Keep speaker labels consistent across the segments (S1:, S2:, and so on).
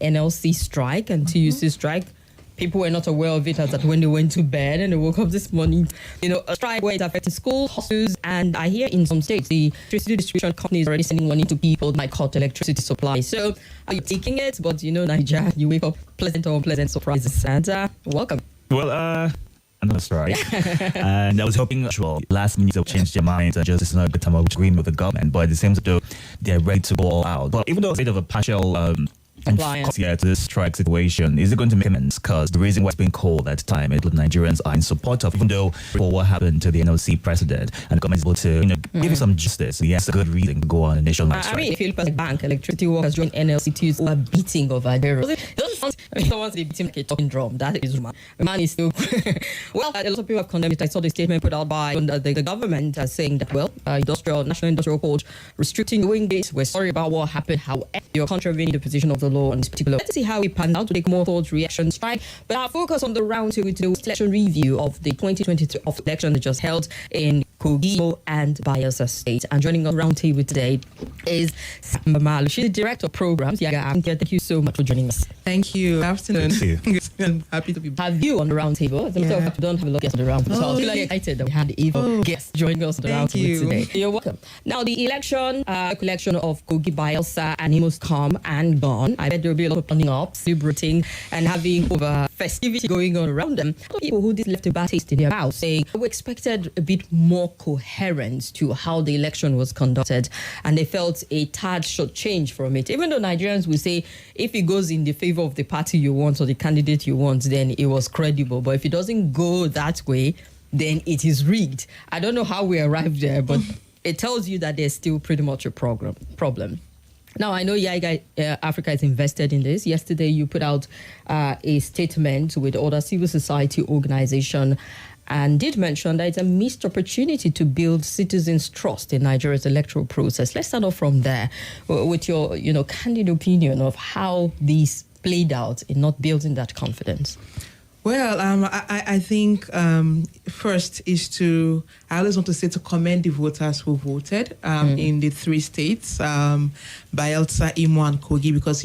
S1: NLC strike and TUC strike. People were not aware of it as that when they went to bed and they woke up this morning, a strike where it affected schools, hospitals, and I hear in some states the electricity distribution company is already sending money to people that might cut electricity supply. So are you taking it? But Nigeria, you wake up pleasant or unpleasant surprises. And welcome.
S2: Well, another strike. And I was hoping, last minute they'll change their minds and just it's not a good time of agreeing with the government. But it seems though they're ready to go all out. But even though it's a bit of a partial to this strike situation, is it going to make amends? Because the reason why it's being called at the time, Nigerians are in support of, even though for what happened to the NLC president, and the government is able to give him some justice. He has a good reason to go on a nationwide strike.
S1: I mean, if you look at the bank, electricity workers joined NLC Tuesday were beating of Adero. Someone's beating like a talking drum. That is man. The man is still well. A lot of people have condemned it. I saw the statement put out by the government saying that National Industrial Court restricting doing this. We're sorry about what happened. However, you're contravening the position of the law on this particular. Let's see how it pans out to take more thoughts, reactions, strike. But our focus on the roundtable to the election review of the 2022 election that just held in Kogi and Bayelsa State. And joining us roundtable today is Samba Malu. She's the director of programs. Thank you so much for joining us.
S3: Thank you. Good afternoon. I'm happy to be back.
S1: Have you on the roundtable? As a we don't have a lot of guests on the roundtable. So I was really excited that we had even guests joining us on the roundtable today. You're welcome. Now the election of Kogi, Bayelsa, and Imo's come and gone. I bet there will be a lot of planning up, celebrating, and having over festivity going on around them. People who did left a bad taste in their mouth, saying we expected a bit more coherence to how the election was conducted, and they felt a tad short change from it. Even though Nigerians will say if it goes in the favor of the party you want or the candidate you want, then it was credible. But if it doesn't go that way, then it is rigged. I don't know how we arrived there, but it tells you that there's still pretty much a problem. Now, I know Africa is invested in this. Yesterday, you put out a statement with other civil society organization and did mention that it's a missed opportunity to build citizens' trust in Nigeria's electoral process. Let's start off from there with your, candid opinion of how this played out in not building that confidence.
S3: Well, I think first is I always want to say to commend the voters who voted in the three states, Bayelsa, Imo, and Kogi, because,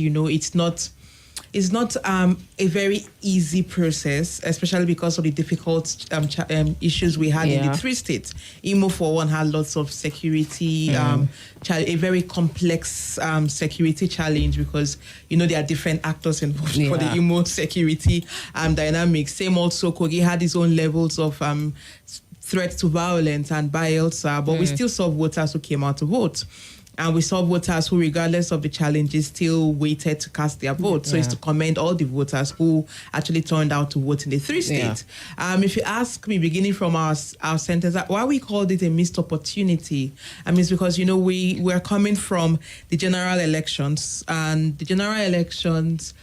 S3: it's not a very easy process, especially because of the difficult issues we had in the three states. Imo, for one, had lots of security, a very complex security challenge because, there are different actors involved for the Imo security dynamics. Same also, Kogi had its own levels of threats to violence and Bayelsa, but we still saw voters who came out to vote. And we saw voters who, regardless of the challenges, still waited to cast their vote. So it's to commend all the voters who actually turned out to vote in the three states. If you ask me, beginning from our sentence, why we called it a missed opportunity, it's because, we're coming from the general elections, and the general elections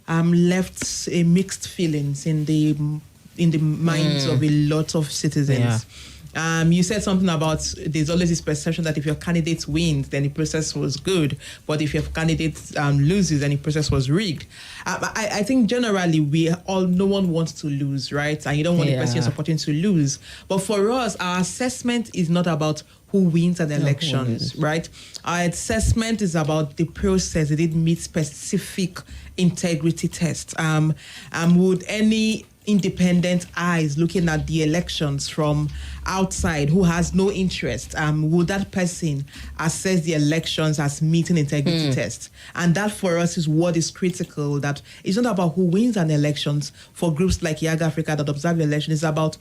S3: left a mixed feelings in the minds of a lot of citizens. You said something about there's always this perception that if your candidate wins, then the process was good. But if your candidate loses, then the process was rigged. I think generally no one wants to lose, right? And you don't want the person you're supporting to lose. But for us, our assessment is not about who wins an elections, right? Our assessment is about the process. It didn't meet specific integrity tests. Would any independent eyes looking at the elections from outside who has no interest, would that person assess the elections as meeting integrity tests? And that for us is what is critical, that it's not about who wins an elections for groups like Young Africa that observe the election. It's about,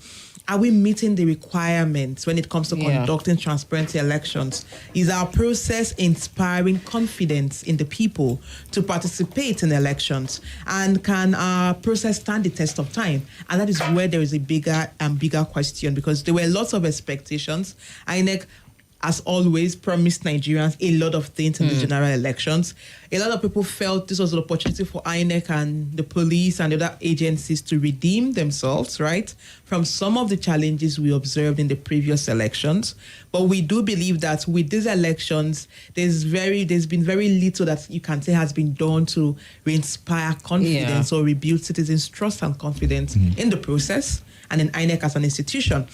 S3: are we meeting the requirements when it comes to conducting transparent elections? Is our process inspiring confidence in the people to participate in elections? And can our process stand the test of time? And that is where there is a bigger question, because there were lots of expectations. INEC, as always, promised Nigerians a lot of things in the general elections. A lot of people felt this was an opportunity for INEC and the police and the other agencies to redeem themselves, right, from some of the challenges we observed in the previous elections. But we do believe that with these elections, there's been very little that you can say has been done to re-inspire confidence or rebuild citizens' trust and confidence in the process and in INEC as an institution.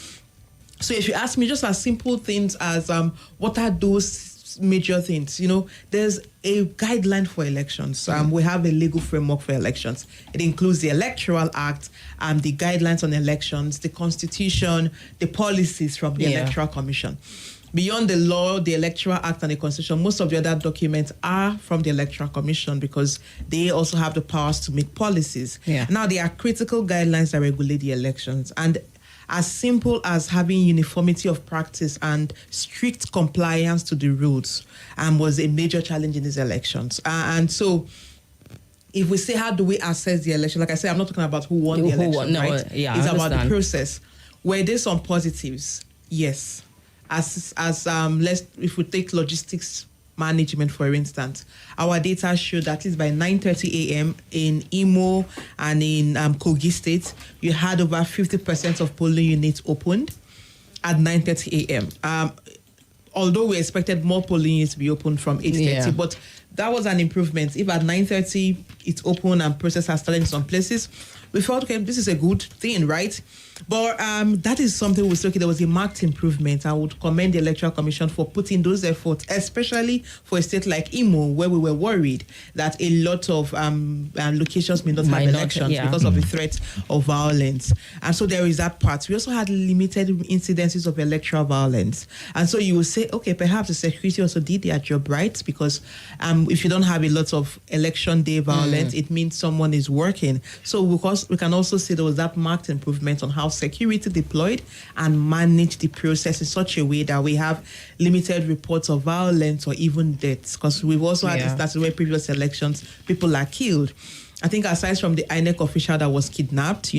S3: So if you ask me, just as simple things as what are those major things. There's a guideline for elections. We have a legal framework for elections. It includes the Electoral Act, the guidelines on elections, the Constitution, the policies from the Electoral Commission. Beyond the law, the Electoral Act and the Constitution, most of the other documents are from the Electoral Commission because they also have the powers to make policies.
S1: Yeah.
S3: Now, there are critical guidelines that regulate the elections, and as simple as having uniformity of practice and strict compliance to the rules was a major challenge in these elections. And so, if we say, how do we assess the election? Like I said, I'm not talking about who won the election, right?
S1: Yeah,
S3: it's about the process. Were there some positives? Yes. If we take logistics management, for instance, our data showed that at least by 9:30 a.m. in Imo and in Kogi State, you had over 50% of polling units opened at 9:30 a.m. Although we expected more polling units to be opened from 8:30, but that was an improvement. If at 9:30 it's open and process has started in some places, we felt, okay, this is a good thing, right? But that is something we said, okay, there was a marked improvement. I would commend the Electoral Commission for putting those efforts, especially for a state like Imo, where we were worried that a lot of locations may not have elections because of the threat of violence. And so there is that part. We also had limited incidences of electoral violence. And so you will say, okay, perhaps the security also did their job right, because if you don't have a lot of election day violence, it means someone is working. So we can also say there was that marked improvement on how security deployed and managed the process in such a way that we have limited reports of violence or even deaths, because we've also had instances where previous elections people are killed. I think aside from the INEC official that was kidnapped,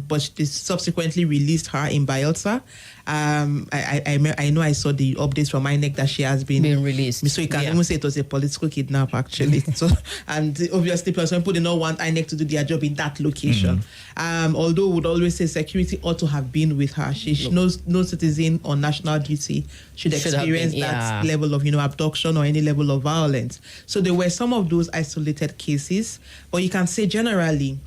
S3: but they subsequently released her in Bayelsa. I know I saw the updates from INEC that she has been
S1: released.
S3: So you can even say it was a political kidnap, actually. So, and obviously, some people did not want INEC to do their job in that location. Although we would always say security ought to have been with her. No citizen on national duty should experience that level of abduction or any level of violence. So there were some of those isolated cases, but you can say generally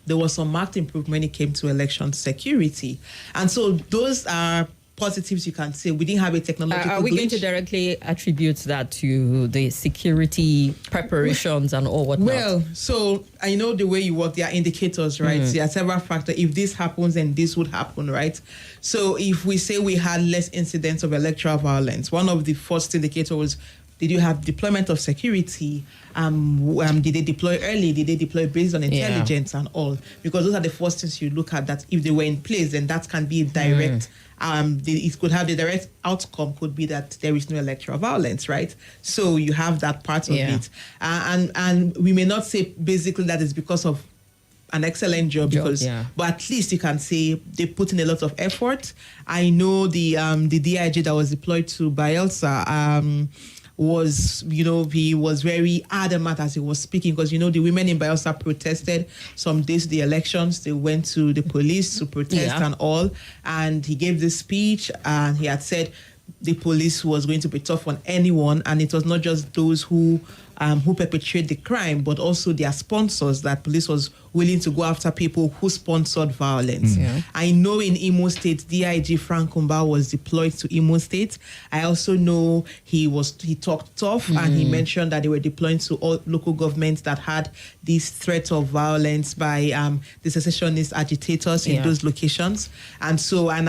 S3: there was some marked improvement when it came to election security. And so those are positives, you can say. We didn't have a technological
S1: Are we
S3: glitch.
S1: going to directly attribute that to the security preparations and all whatnot?
S3: Well, so I know the way you work, there are indicators, right? There are several factors. If this happens, then this would happen, right? So if we say we had less incidents of electoral violence, one of the first indicators was, did you have deployment of security? Did they deploy early? Did they deploy based on intelligence and all? Because those are the first things you look at, that if they were in place, then that can be direct. It could have the direct outcome could be that there is no electoral violence, right? So you have that part of it. And we may not say basically that it's because of an excellent job, but at least you can say they put in a lot of effort. I know the DIG that was deployed to Bayelsa, he was very adamant as he was speaking, because the women in Bayelsa protested some days to the elections. They went to the police to protest and all, and he gave this speech and he had said the police was going to be tough on anyone, and it was not just those who perpetrate the crime, but also their sponsors, that police was willing to go after people who sponsored violence. I know in Imo State, DIG Frank Kumba was deployed to Imo State. I also know he talked tough and he mentioned that they were deploying to all local governments that had this threat of violence by the secessionist agitators in those locations. And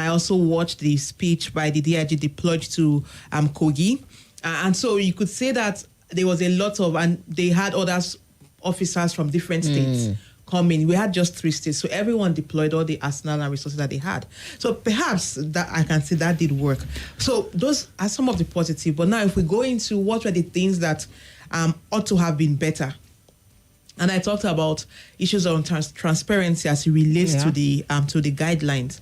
S3: I also watched the speech by the DIG deployed to Kogi. And so you could say that there was a lot of, and they had other officers from different states coming. We had just 3 states, so everyone deployed all the arsenal and resources that they had. So perhaps that I can say that did work. So those are some of the positive. But now, if we go into what were the things that ought to have been better, and I talked about issues on transparency as it relates to the guidelines.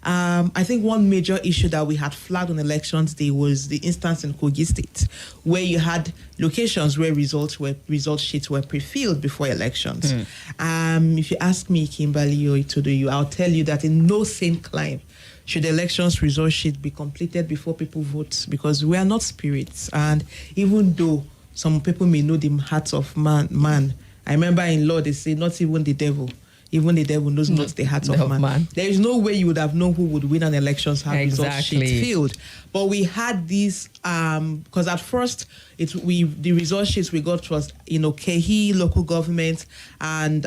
S3: I think one major issue that we had flagged on elections day was the instance in Kogi State, where you had locations where result sheets were pre-filled before elections. If you ask me, Kimberly or Itodo, I'll tell you that in no sane clime should elections result sheet be completed before people vote, because we are not spirits. And even though some people may know the hearts of man, I remember in law they say not even the devil Even the devil knows not the heart of man. There is no way you would have known who would win an elections had result sheet failed. But we had these because at first the result sheets we got was Kehi local government and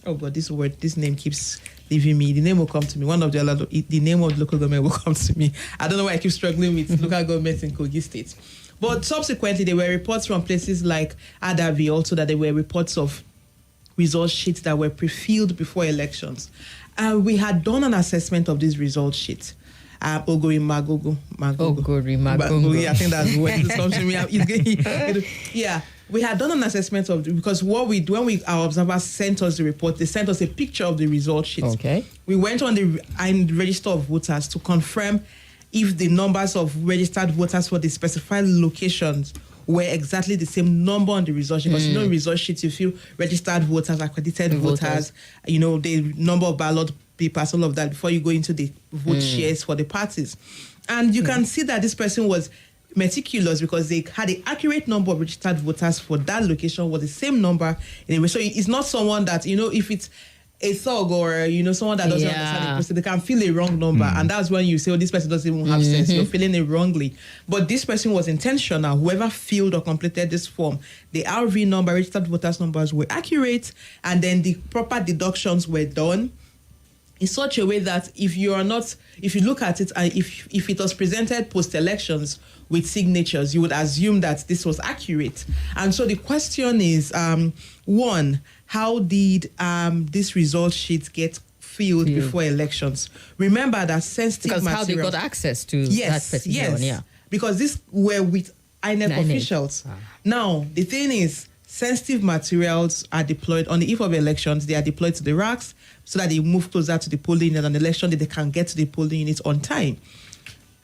S3: oh god, this name keeps leaving me. The name will come to me. The name of the local government will come to me. I don't know why I keep struggling with local governments in Kogi State. But subsequently, there were reports from places like Adavi also that there were reports of result sheets that were pre-filled before elections. We had done an assessment of these result sheets. Ogori Magogo. Yeah, I think that's when it comes to me. Yeah, we had done an assessment of because when our observers sent us the report, they sent us a picture of the result sheet.
S1: Okay.
S3: We went on the register of voters to confirm if the numbers of registered voters for the specified locations were exactly the same number on the result sheet. Because result sheets, you feel registered voters, accredited voters, the number of ballot papers, all of that before you go into the vote shares for the parties. And you can see that this person was meticulous because they had an accurate number of registered voters for that location was the same number anyway. So it's not someone that, if it's a thug or someone that doesn't understand the process, they can feel a wrong number, and that's when you say, this person doesn't even have sense. You're feeling it wrongly. But this person was intentional. Whoever filled or completed this form, the RV number, registered voters numbers were accurate, and then the proper deductions were done in such a way that if you look at it and if it was presented post-elections with signatures, you would assume that this was accurate. And so the question is, one, how did this result sheet get filled before elections? Remember that sensitive materials...
S1: Because how they got access to that particular one, yeah.
S3: Because these were with INEC officials. Now, the thing is, sensitive materials are deployed on the eve of elections. They are deployed to the racks so that they move closer to the polling unit on election day. They can get to the polling units on time.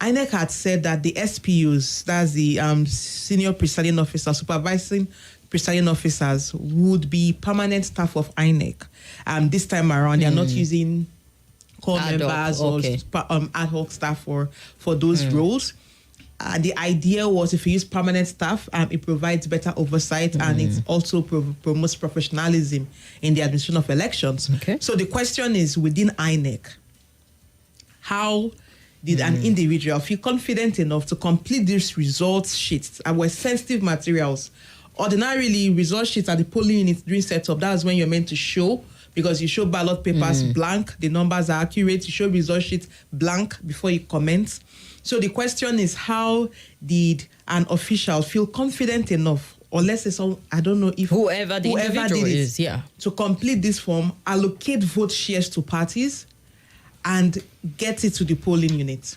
S3: INEC had said that the SPUs, that's the senior presiding officer, supervising presiding officers, would be permanent staff of INEC. This time around, they are not using core members or ad hoc staff for those roles. The idea was if you use permanent staff, it provides better oversight and it also promotes professionalism in the administration of elections.
S1: Okay.
S3: So the question is, within INEC, how did an individual feel confident enough to complete these results sheets and were sensitive materials? Ordinarily, result sheets at the polling units during setup, that's when you're meant to show, because you show ballot papers blank, the numbers are accurate, you show result sheets blank before you comment. So the question is, how did an official feel confident enough, or let's say I don't know if
S1: whoever the individual is,
S3: to complete this form, allocate vote shares to parties, and get it to the polling unit.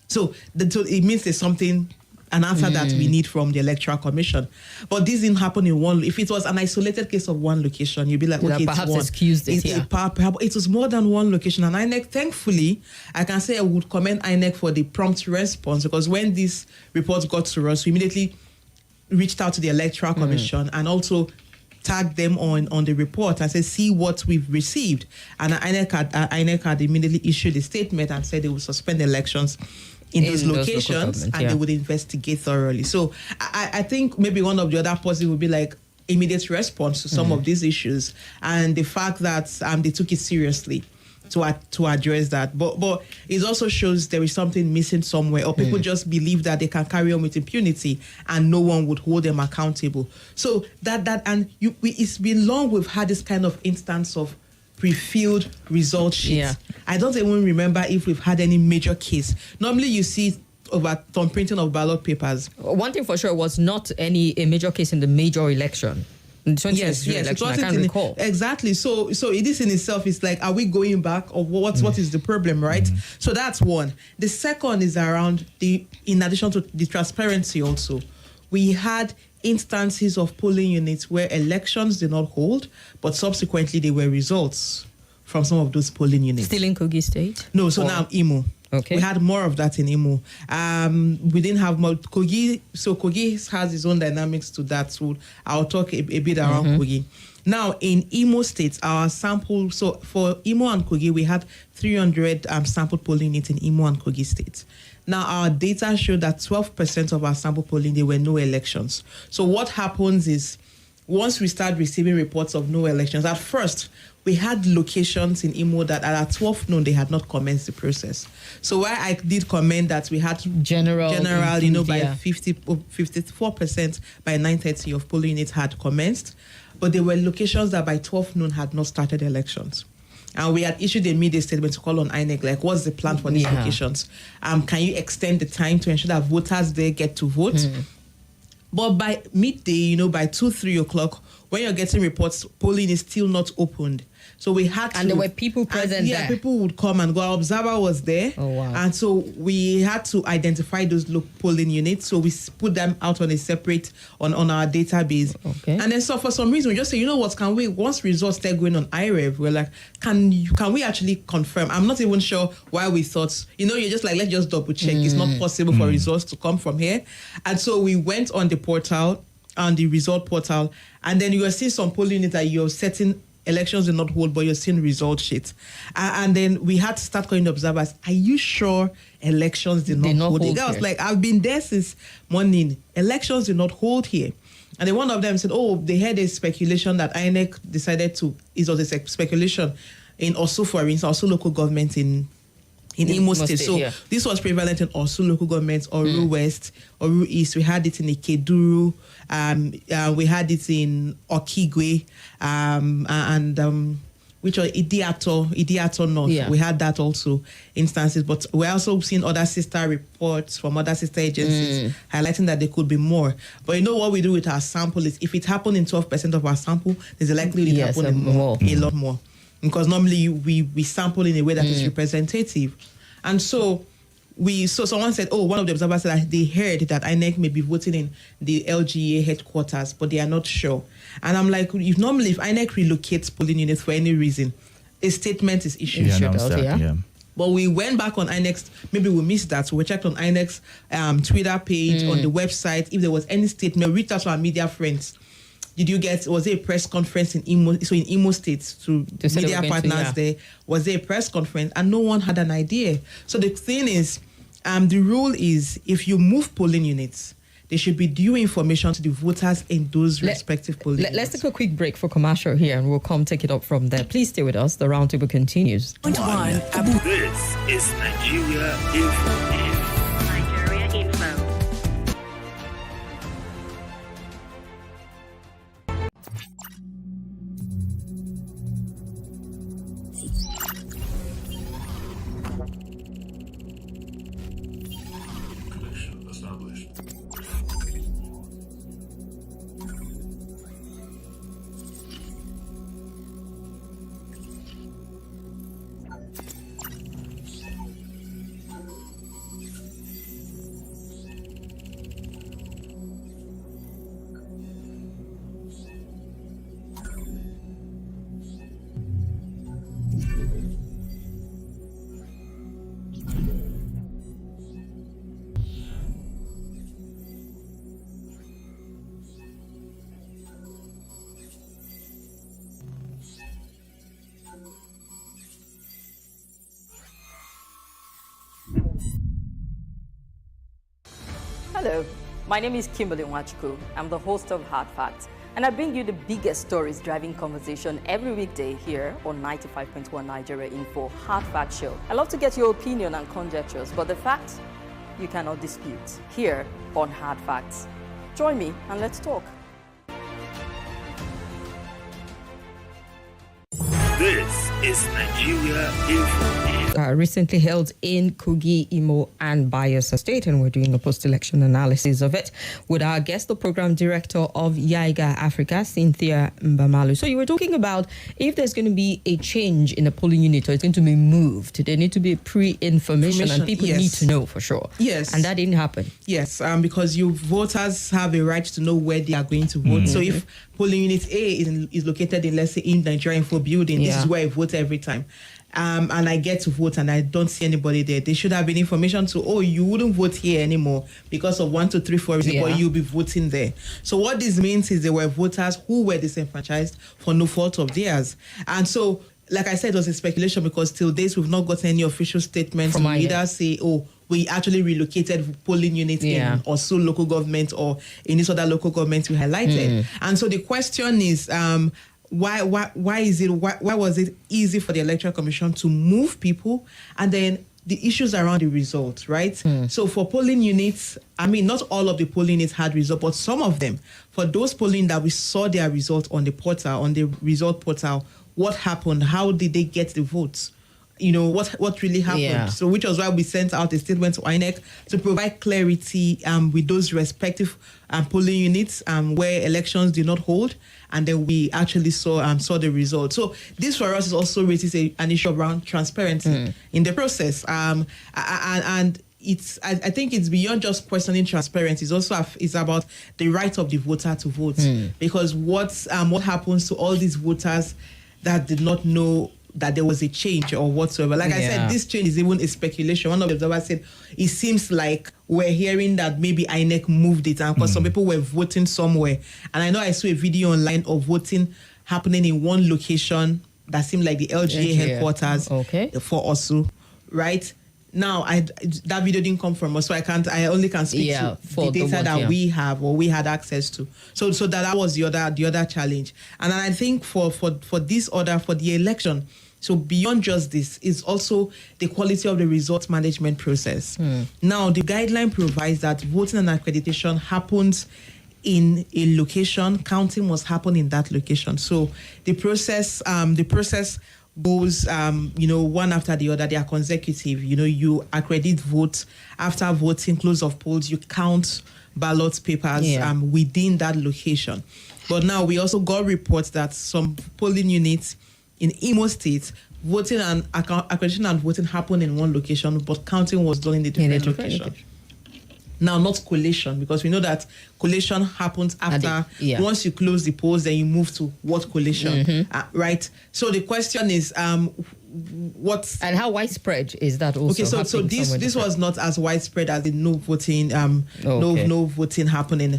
S3: So it means there's an answer that we need from the Electoral Commission. But this didn't happen in one. If it was an isolated case of one location, you'd be like, okay,
S1: perhaps
S3: it's one.
S1: Excuse this,
S3: it was more than one location. And INEC, thankfully, I can say I would commend INEC for the prompt response, because when this report got to us, we immediately reached out to the Electoral Commission and also tagged them on the report and said, see what we've received. And INEC had immediately issued a statement and said they would suspend elections in those locations and they would investigate thoroughly. So I think maybe one of the other positives would be like immediate response to some of these issues, and the fact that they took it seriously to address that. But it also shows there is something missing somewhere, or people just believe that they can carry on with impunity and no one would hold them accountable. So it's been long we've had this kind of instance of pre-filled result sheets.
S1: Yeah.
S3: I don't even remember if we've had any major case. Normally you see over printing of ballot papers.
S1: One thing for sure was not a major case in the major election. In the 2023 election, I can't recall.
S3: Exactly. So it is in itself, it's like, are we going back, or what is the problem, right? So that's one. The second is around in addition to the transparency also, we had instances of polling units where elections did not hold, but subsequently there were results from some of those polling units.
S1: Still in Kogi State?
S3: No, so now Imo.
S1: Okay.
S3: We had more of that in Imo. We didn't have more Kogi, so Kogi has its own dynamics to that. So I'll talk a bit around Kogi. Now in Imo State, our sample, so for Imo and Kogi, we had 300 sample polling units in Imo and Kogi State. Now, our data showed that 12% of our sample polling, there were no elections. So what happens is, once we start receiving reports of no elections, at first, we had locations in Imo that at 12 noon, they had not commenced the process. So why I did comment that we had
S1: general,
S3: by 54% by 9:30 of polling units had commenced, but there were locations that by 12 noon had not started elections. And we had issued a media statement to call on INEC, like, what's the plan for these locations? Can you extend the time to ensure that voters there get to vote? But by midday, by 2, 3 o'clock, when you're getting reports, polling is still not opened. So we had
S1: and there were people present there.
S3: People would come and go. Our observer was there.
S1: Oh, wow.
S3: And so we had to identify those polling units. So we put them out on a separate, on our database.
S1: Okay.
S3: And then so for some reason, we just say, you know what, can we, once results start going on IREV, we're like, can we actually confirm? I'm not even sure why we thought, you're just like, let's just double check. It's not possible for results to come from here. And so we went on the portal, on the result portal, and then you will see some polling units that you're setting elections did not hold, but you're seeing result sheets. And then we had to start calling the observers. Are you sure elections did not hold? The guy was like, I've been there since morning. Elections did not hold here. And then one of them said, they had a speculation that INEC decided to, it was a speculation in Osu, for instance, Osu local government in Imo State. So this was prevalent in Osu local governments, Oru West, Oru East. We had it in Ikeduru. We had it in Okigwe, which are Idiato North.
S1: Yeah.
S3: We had that also instances, but we're also seeing other sister reports from other sister agencies highlighting that there could be more. But what we do with our sample is, if it happened in 12% of our sample, there's a likelihood it happened in a lot more. Because normally we sample in a way that is representative. And so someone said, one of the observers said that they heard that INEC may be voting in the LGA headquarters, but they are not sure. And I'm like, if INEC relocates polling units for any reason, a statement is issued. But we went back on INEC's, maybe we missed that. So we checked on INEC's Twitter page, on the website, if there was any statement. We reached out to our media friends. Was there a press conference in Imo? So in Imo State, to media partners there, was there a press conference? And no one had an idea. So the thing is, the rule is, if you move polling units, there should be due information to the voters in those respective polling units.
S1: Let's take a quick break for commercial here, and we'll come take it up from there. Please stay with us. The roundtable continues.
S4: This is Nigeria Info. Nigeria Info.
S5: Hello, my name is Kimberly. I'm the host of Hard Facts, and I bring you the biggest stories driving conversation every weekday here on 95.1 Nigeria Info Hard Fact Show. I love to get your opinion and conjectures, but the facts you cannot dispute here on Hard Facts. Join me and let's talk.
S4: This is Nigeria Info.
S1: Recently held in Kogi, Imo, and Bayelsa State, and we're doing a post-election analysis of it with our guest, the program director of YAIGA Africa, Cynthia Mbamalu. So you were talking about if there's going to be a change in a polling unit or it's going to be moved, there need to be pre-information and people need to know for sure.
S3: Yes.
S1: And that didn't happen.
S3: Yes, because you voters have a right to know where they are going to vote. So if polling unit A is located in, let's say, in Nigeria Info building, this is where I vote every time. And I get to vote and I don't see anybody there. There should have been information to, you wouldn't vote here anymore because of 1, 2, 3, 4 reasons, but you'll be voting there. So what this means is there were voters who were disenfranchised for no fault of theirs. And so, like I said, it was a speculation because till days we've not got any official statements to either say, we actually relocated polling units in Osun local government or in this other local government we highlighted. And so the question is, why was it easy for the Electoral Commission to move people, and then the issues around the results, right? So for polling units, I mean, not all of the polling units had results, but some of them, for those polling that we saw their results on the portal, on the result portal, what happened? How did they get the votes? You know, what really happened?
S1: Yeah.
S3: So which was why we sent out a statement to INEC to provide clarity with those respective polling units where elections did not hold, and then we actually saw the results. So this for us is also raises an issue around transparency in the process. And I think it's beyond just questioning transparency. It's also it's about the right of the voter to vote, because what happens to all these voters that did not know that there was a change or whatsoever. Like I said, this change is even a speculation. One of the observers said, it seems like we're hearing that maybe INEC moved it, and because some people were voting somewhere. And I know I saw a video online of voting happening in one location that seemed like the LGA headquarters for Osu, right? Now, that video didn't come from us, so I only can speak to the data that we have or we had access to. So that was the other challenge. And I think for this order, for the election, so beyond just this, is also the quality of the results management process. Now, the guideline provides that voting and accreditation happens in a location, counting must happen in that location. So the process goes, one after the other. They are consecutive. You accredit votes. After voting, close of polls, you count ballot papers within that location. But now we also got reports that some polling units in Imo State, voting and accreditation and voting happened in one location, but counting was done in a different location. Now, not collation, because we know that collation happens after, once you close the polls, then you move to what collation, right? So the question is, what... And
S1: how widespread is that also?
S3: Okay, so this was not as widespread as the no voting, no voting happening.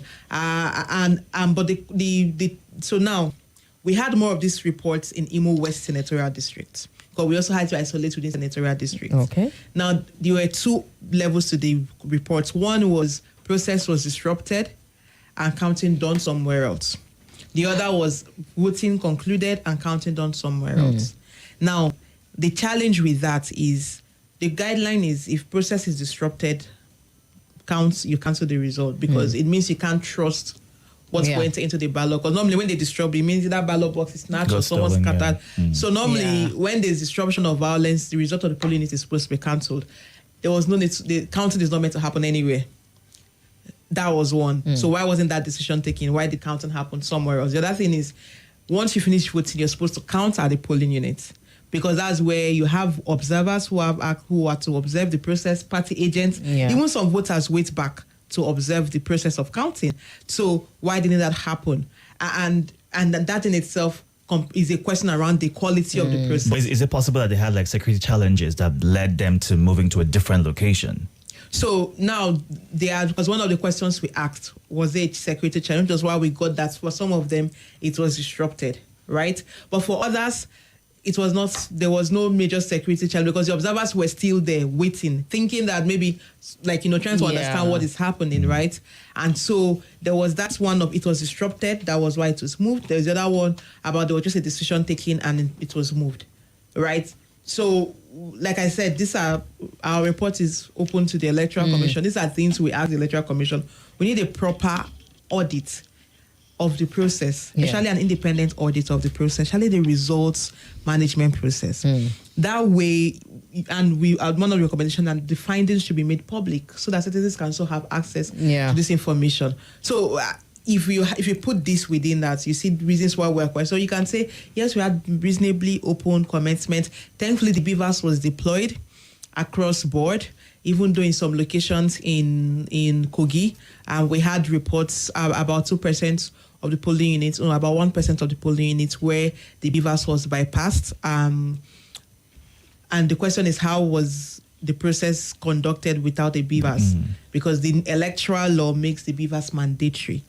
S3: So now, we had more of these reports in Imo West Senatorial District, but we also had to isolate within senatorial districts. Okay. Now, there were two levels to the reports. One was process was disrupted and counting done somewhere else. The other was voting concluded and counting done somewhere else. Now, the challenge with that is the guideline is if process is disrupted, you cancel the result, because it means you can't trust what's going into the ballot. Because normally when they disrupt, it means that ballot box is snatched or someone's scattered. So normally when there's disruption of violence, the result of the polling is supposed to be cancelled. There was no need the counting is not meant to happen anywhere. That was one. So why wasn't that decision taken? Why did counting happen somewhere else? The other thing is, once you finish voting, you're supposed to count at the polling unit, because that's where you have observers who are to observe the process, party agents, even some voters wait back to observe the process of counting. So why didn't that happen? And that in itself is a question around the quality of the process.
S2: But is it possible that they had like security challenges that led them to moving to a different location?
S3: So now because one of the questions we asked was a security challenge. That's why we got that. For some of them, it was disrupted, right? But for others, it was not. There was no major security challenge, because the observers were still there waiting, thinking that maybe, trying to understand what is happening, right? And so there was that one of it was disrupted. That was why it was moved. There was the other one about there was just a decision taken and it was moved, right? So, like I said, our report is open to the Electoral Commission. These are things we ask the Electoral Commission. We need a proper audit of the process, especially an independent audit of the process, especially the results management process. That way, and one of the recommendations, and the findings should be made public so that citizens can also have access to this information. So if you put this within that, you see reasons why we're questioning. So you can say, yes, we had reasonably open commencement. Thankfully, the BVAS was deployed across board, even though in some locations in Kogi, we had reports about 2% of the polling units, or about 1% of the polling units where the BVAS was bypassed. And the question is, how was the process conducted without a BVAS? Because the electoral law makes the BVAS mandatory.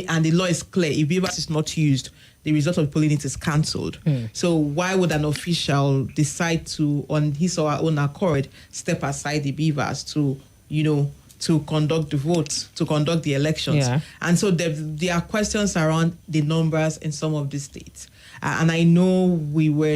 S3: and the law is clear, if beavers is not used, the result of polling it is cancelled. So why would an official decide to, on his or her own accord, step aside the beavers to, to conduct the votes, to conduct the elections?
S1: Yeah.
S3: And so there are questions around the numbers in some of the states. And I know we were